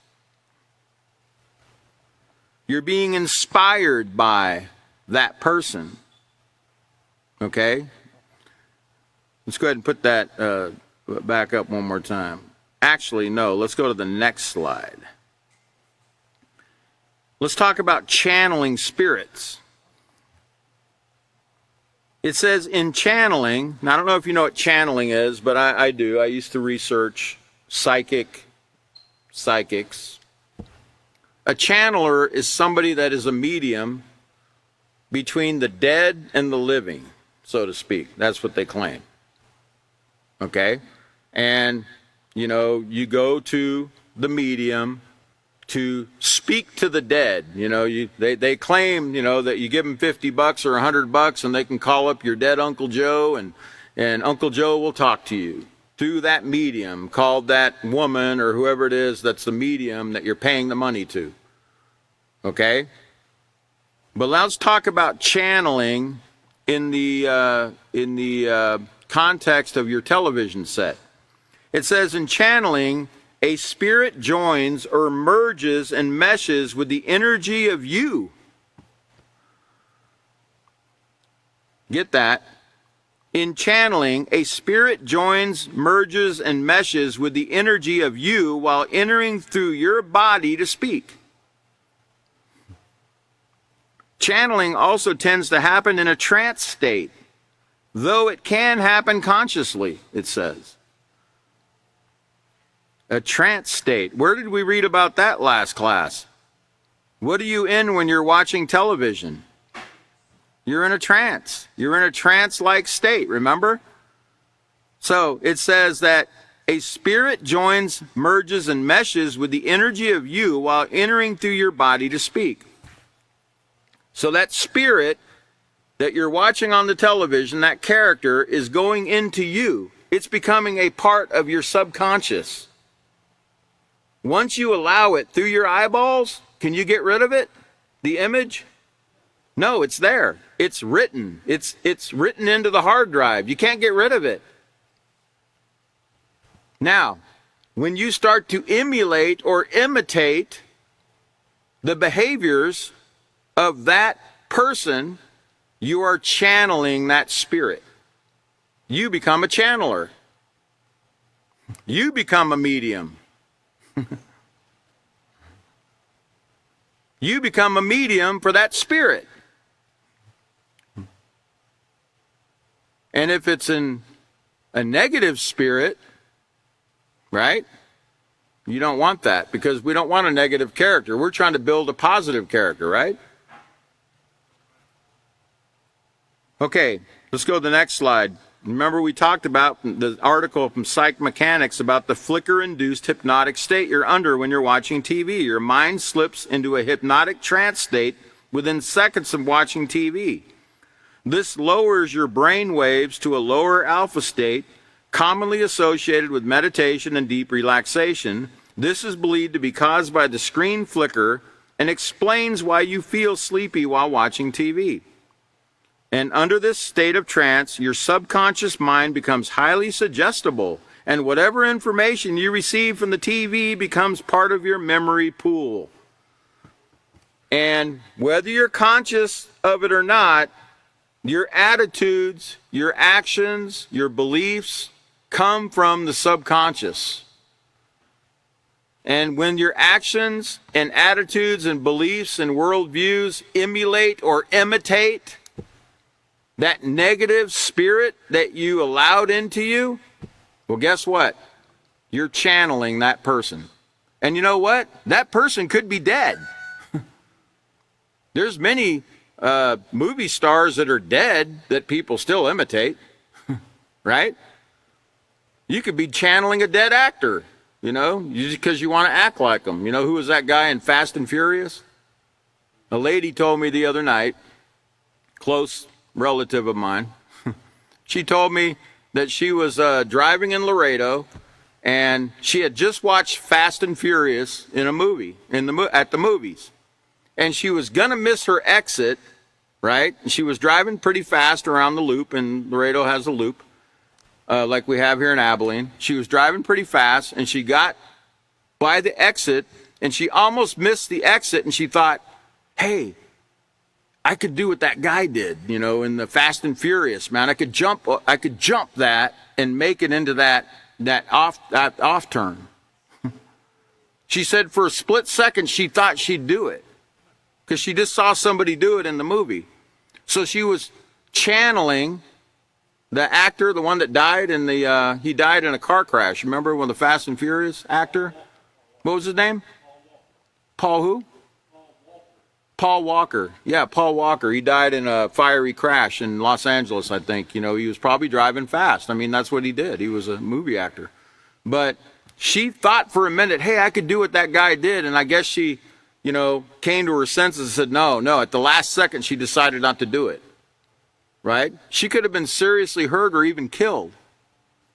You're being inspired by that person. Okay? Let's go ahead and put that back up one more time. Actually, no, let's go to the next slide. Let's talk about channeling spirits. It says in channeling, now I don't know if you know what channeling is, but I do. I used to research psychics. A channeler is somebody that is a medium between the dead and the living, so to speak. That's what they claim. Okay? And, you go to the medium to speak to the dead. They claim, that you give them $50 or $100 and they can call up your dead Uncle Joe and Uncle Joe will talk to you through that medium called that woman or whoever it is that's the medium that you're paying the money to. Okay? But let's talk about channeling in the context of your television set. It says in channeling, a spirit joins or merges and meshes with the energy of you. Get that? In channeling, a spirit joins, merges, and meshes with the energy of you while entering through your body to speak. Channeling also tends to happen in a trance state. though it can happen consciously, it says. A trance state. Where did we read about that last class? What are you in when you're watching television? You're in a trance. You're in a trance-like state, remember? So it says that a spirit joins, merges, and meshes with the energy of you while entering through your body to speak. So that spirit that you're watching on the television, that character, is going into you. It's becoming a part of your subconscious. Once you allow it through your eyeballs, can you get rid of it? The image? No, it's there. It's written. It's written into the hard drive. You can't get rid of it. Now, when you start to emulate or imitate the behaviors of that person, you are channeling that spirit. You become a channeler. You become a medium. You become a medium for that spirit. And if it's a negative spirit, right? You don't want that, because we don't want a negative character. We're trying to build a positive character, right? Okay, let's go to the next slide. Remember, we talked about the article from Psych Mechanics about the flicker-induced hypnotic state you're under when you're watching TV. Your mind slips into a hypnotic trance state within seconds of watching TV. This lowers your brain waves to a lower alpha state, commonly associated with meditation and deep relaxation. This is believed to be caused by the screen flicker and explains why you feel sleepy while watching TV. And under this state of trance, your subconscious mind becomes highly suggestible, and whatever information you receive from the TV becomes part of your memory pool. And whether you're conscious of it or not, your attitudes, your actions, your beliefs come from the subconscious. And when your actions and attitudes and beliefs and worldviews emulate or imitate that negative spirit that you allowed into you, well, guess what? You're channeling that person. And you know what? That person could be dead. There's many movie stars that are dead that people still imitate, right? You could be channeling a dead actor, just because you want to act like them. You know, who was that guy in Fast and Furious? A lady told me the other night, close relative of mine, she told me that she was driving in Laredo, and she had just watched Fast and Furious in a movie, at the movies. And she was going to miss her exit, right? And she was driving pretty fast around the loop, and Laredo has a loop, like we have here in Abilene. She was driving pretty fast, and she got by the exit, and she almost missed the exit, and she thought, hey, I could do what that guy did, in the Fast and Furious, man. I could jump that and make it into that off turn. She said for a split second she thought she'd do it, because she just saw somebody do it in the movie. So she was channeling the actor, the one that died he died in a car crash. Remember when the Fast and Furious actor? What was his name? Paul who? Paul Walker. Yeah, Paul Walker. He died in a fiery crash in Los Angeles, I think. He was probably driving fast. I mean, that's what he did. He was a movie actor. But she thought for a minute, hey, I could do what that guy did. And I guess she, came to her senses and said, no. At the last second, she decided not to do it. Right? She could have been seriously hurt or even killed.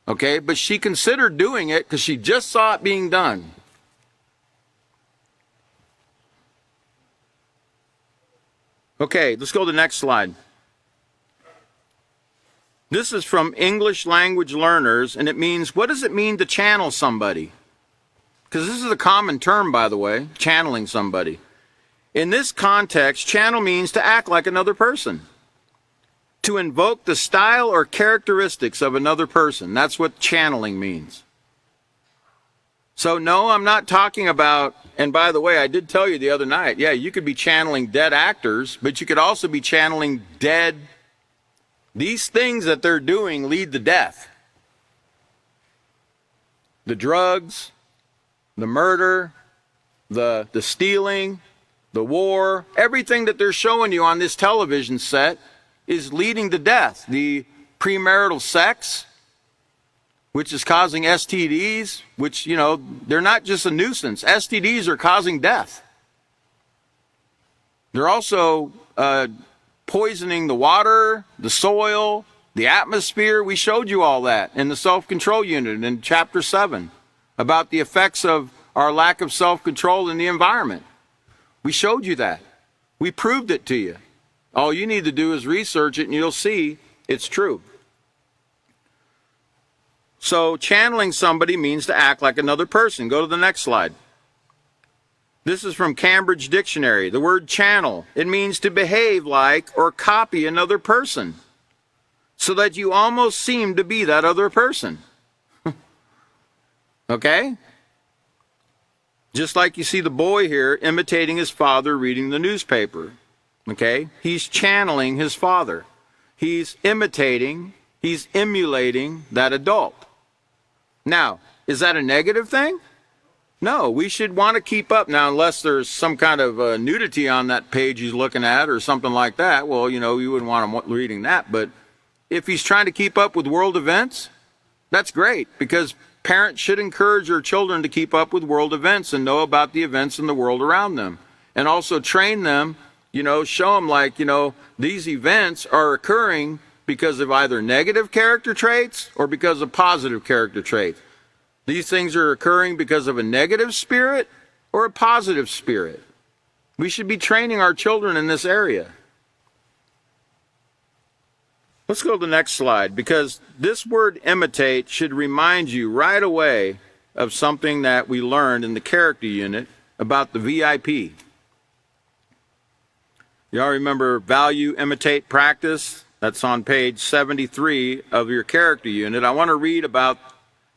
Okay? But she considered doing it because she just saw it being done. Okay, let's go to the next slide. This is from English language learners, and it means, what does it mean to channel somebody? Because this is a common term, by the way, channeling somebody. In this context, channel means to act like another person, to invoke the style or characteristics of another person. That's what channeling means. So no, I'm not talking about, and by the way, I did tell you the other night, yeah, you could be channeling dead actors, but you could also be channeling dead These things that they're doing lead to death. The drugs, the murder, the stealing, the war, everything that they're showing you on this television set is leading to death. The premarital sex, which is causing STDs, which, they're not just a nuisance. STDs are causing death. They're also poisoning the water, the soil, the atmosphere. We showed you all that in the self-control unit in chapter 7 about the effects of our lack of self-control in the environment. We showed you that. We proved it to you. All you need to do is research it and you'll see it's true. So channeling somebody means to act like another person. Go to the next slide. This is from Cambridge Dictionary. The word channel, it means to behave like or copy another person so that you almost seem to be that other person. Okay? Just like you see the boy here imitating his father reading the newspaper. Okay? He's channeling his father. He's imitating, he's emulating that adult. Now, is that a negative thing? No, we should want to keep up. Now, unless there's some kind of nudity on that page he's looking at or something like that, well, you wouldn't want him reading that. But if he's trying to keep up with world events, that's great, because parents should encourage their children to keep up with world events and know about the events in the world around them. And also train them, show them these events are occurring because of either negative character traits or because of positive character traits. These things are occurring because of a negative spirit or a positive spirit. We should be training our children in this area. Let's go to the next slide, because this word imitate should remind you right away of something that we learned in the character unit about the VIP. Y'all remember value, imitate, practice? That's on page 73 of your character unit. I want to read about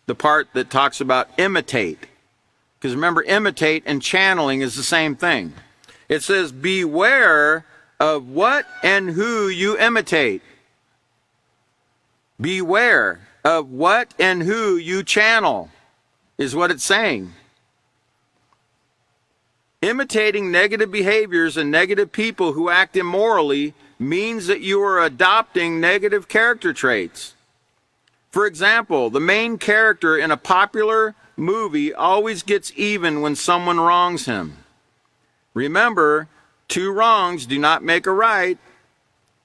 the part that talks about imitate. Because remember, imitate and channeling is the same thing. It says, beware of what and who you imitate. Beware of what and who you channel, is what it's saying. Imitating negative behaviors and negative people who act immorally means that you are adopting negative character traits. For example, the main character in a popular movie always gets even when someone wrongs him. Remember, 2 wrongs do not make a right.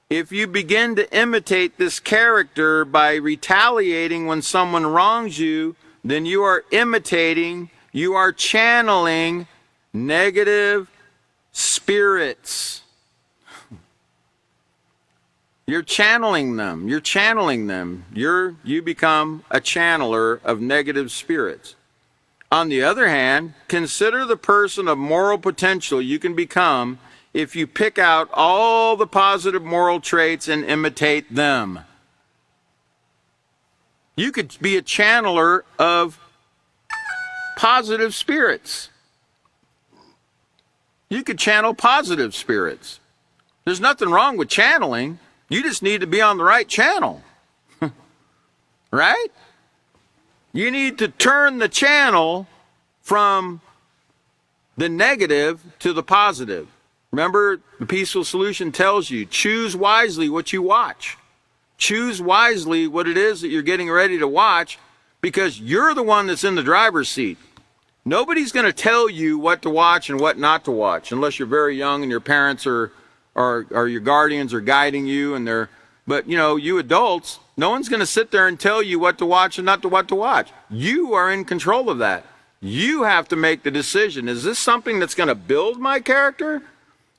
If you begin to imitate this character by retaliating when someone wrongs you, then you are imitating, you are channeling negative spirits. You're channeling them. You're channeling them. You become a channeler of negative spirits. On the other hand, consider the person of moral potential you can become if you pick out all the positive moral traits and imitate them. You could be a channeler of positive spirits. You could channel positive spirits. There's nothing wrong with channeling. You just need to be on the right channel. Right? You need to turn the channel from the negative to the positive. Remember, the Peaceful Solution tells you, choose wisely what you watch. Choose wisely what it is that you're getting ready to watch, because you're the one that's in the driver's seat. Nobody's going to tell you what to watch and what not to watch, unless you're very young and your parents or your guardians are guiding you. But you adults, no one's going to sit there and tell you what to watch and not what to watch. You are in control of that. You have to make the decision. Is this something that's going to build my character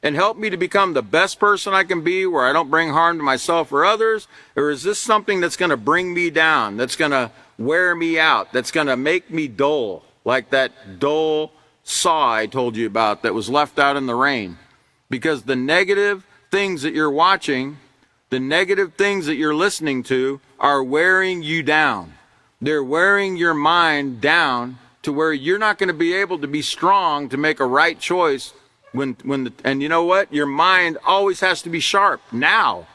and help me to become the best person I can be, where I don't bring harm to myself or others? Or is this something that's going to bring me down, that's going to wear me out, that's going to make me dull, like that dull saw I told you about that was left out in the rain? Because the negative things that you're watching, the negative things that you're listening to are wearing you down. They're wearing your mind down to where you're not going to be able to be strong to make a right choice. And you know what? Your mind always has to be sharp now.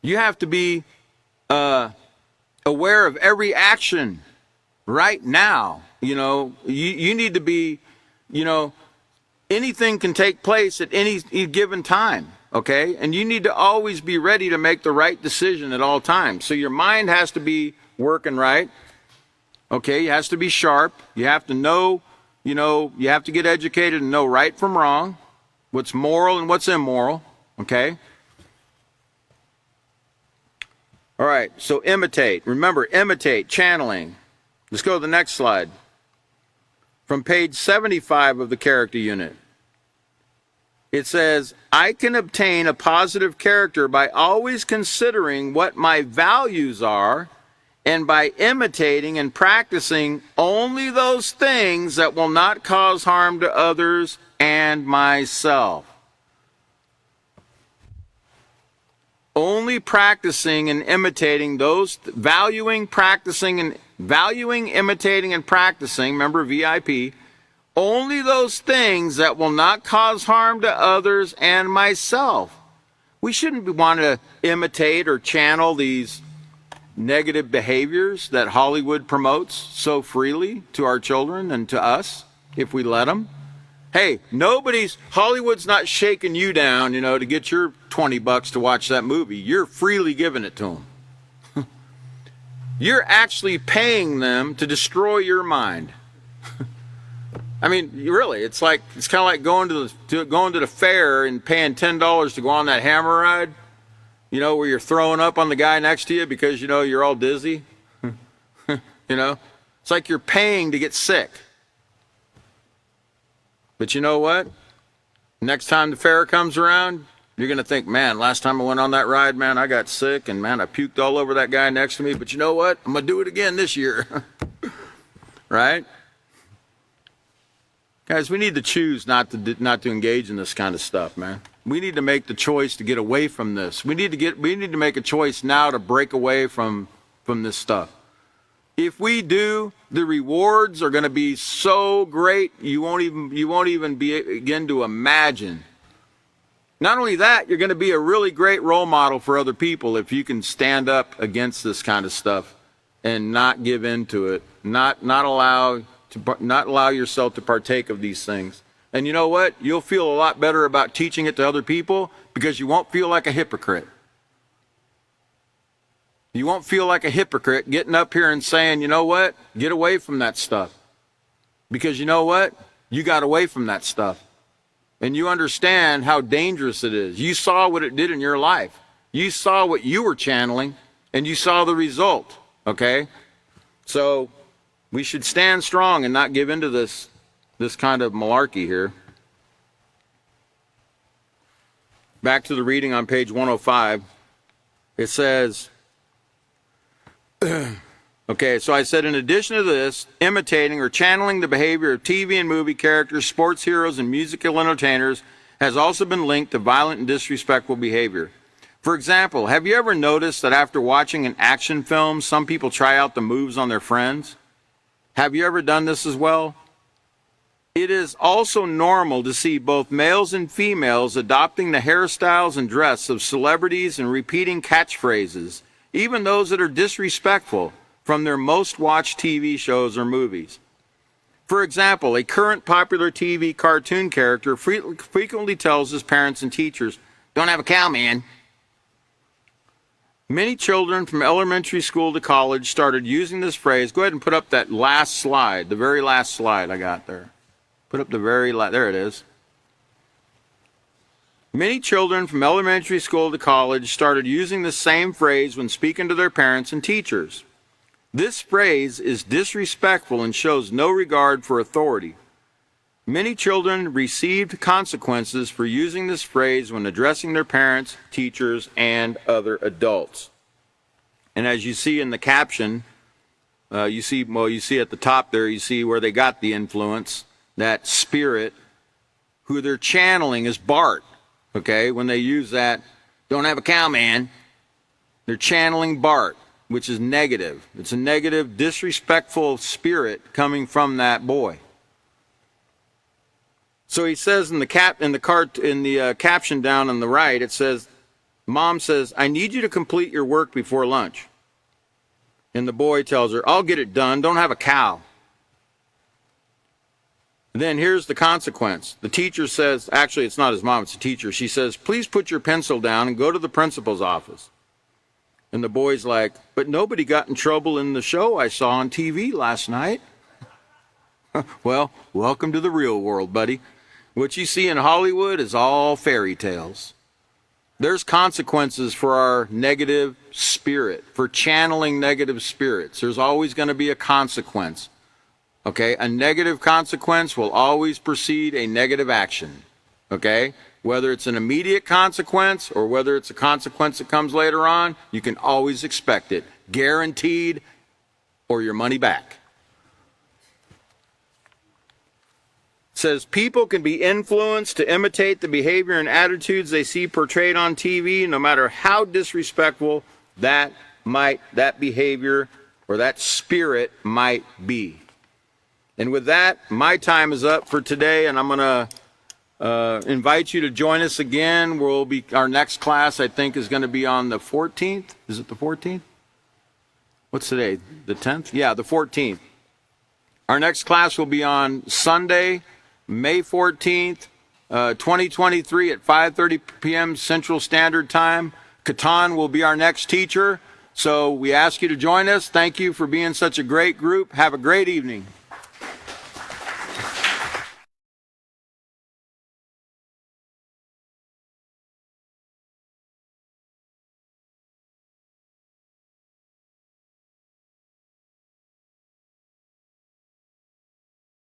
You have to be aware of every action right now. You need to be, anything can take place at any given time, okay? And you need to always be ready to make the right decision at all times. So your mind has to be working right, okay? It has to be sharp. You have to know, you have to get educated and know right from wrong, what's moral and what's immoral, okay? All right, so imitate. Remember, imitate, channeling. Let's go to the next slide. From page 75 of the character unit. It says, I can obtain a positive character by always considering what my values are and by imitating and practicing only those things that will not cause harm to others and myself. Only practicing and imitating those, valuing, imitating, and practicing, remember VIP, only those things that will not cause harm to others and myself. We shouldn't want to imitate or channel these negative behaviors that Hollywood promotes so freely to our children and to us, if we let them. Hey, Hollywood's not shaking you down, to get your $20 to watch that movie. You're freely giving it to them. You're actually paying them to destroy your mind. I mean, really, it's kind of like going to the fair and paying $10 to go on that hammer ride, where you're throwing up on the guy next to you because, you're all dizzy. It's like you're paying to get sick. But you know what? Next time the fair comes around, you're going to think, man, last time I went on that ride, man, I got sick, and man, I puked all over that guy next to me. But you know what? I'm going to do it again this year. Right? Guys, we need to choose not to engage in this kind of stuff, man. We need to make the choice to get away from this. We need to make a choice now to break away from this stuff. If we do, the rewards are going to be so great you won't even begin to imagine. Not only that, you're going to be a really great role model for other people if you can stand up against this kind of stuff and not give in to it, not allow yourself to partake of these things. And you know what? You'll feel a lot better about teaching it to other people because you won't feel like a hypocrite. You won't feel like a hypocrite getting up here and saying, you know what? Get away from that stuff. Because you know what? You got away from that stuff. And you understand how dangerous it is. You saw what it did in your life. You saw what you were channeling, and you saw the result. Okay? So we should stand strong and not give into this kind of malarkey here. Back to the reading on page 105. It says, okay, so I said, in addition to this, imitating or channeling the behavior of TV and movie characters, sports heroes, and musical entertainers has also been linked to violent and disrespectful behavior. For example, have you ever noticed that after watching an action film, some people try out the moves on their friends? Have you ever done this as well? It is also normal to see both males and females adopting the hairstyles and dress of celebrities and repeating catchphrases, even those that are disrespectful, from their most watched TV shows or movies. For example, a current popular TV cartoon character frequently tells his parents and teachers, "Don't have a cow, man." Many children from elementary school to college started using this phrase. Go ahead and put up that last slide, the very last slide I got there. Put up the very last, there it is. Many children from elementary school to college started using the same phrase when speaking to their parents and teachers. This phrase is disrespectful and shows no regard for authority. Many children received consequences for using this phrase when addressing their parents, teachers, and other adults. And as you see in the caption, you see at the top there, you see where they got the influence, that spirit, who they're channeling is Bart. Okay, when they use that, "Don't have a cow, man," they're channeling Bart, which is negative. It's a negative, disrespectful spirit coming from that boy. So he says in the caption down on the right, it says, Mom says, I need you to complete your work before lunch. And the boy tells her, I'll get it done. Don't have a cow. Then here's the consequence. The teacher says, actually, it's not his mom, it's the teacher. She says, please put your pencil down and go to the principal's office. And the boy's like, but nobody got in trouble in the show I saw on TV last night. Well, welcome to the real world, buddy. What you see in Hollywood is all fairy tales. There's consequences for our negative spirit, for channeling negative spirits. There's always going to be a consequence. Okay, a negative consequence will always precede a negative action. Okay, whether it's an immediate consequence or whether it's a consequence that comes later on, you can always expect it. Guaranteed, or your money back. It says people can be influenced to imitate the behavior and attitudes they see portrayed on TV, no matter how disrespectful that behavior or that spirit might be. And with that, my time is up for today, and I'm going to invite you to join us again. Our next class, I think, is going to be on the 14th. Is it the 14th? What's today? The 10th? Yeah, the 14th. Our next class will be on Sunday, May 14th, 2023 at 5:30 p.m. Central Standard Time. Katan will be our next teacher. So we ask you to join us. Thank you for being such a great group. Have a great evening.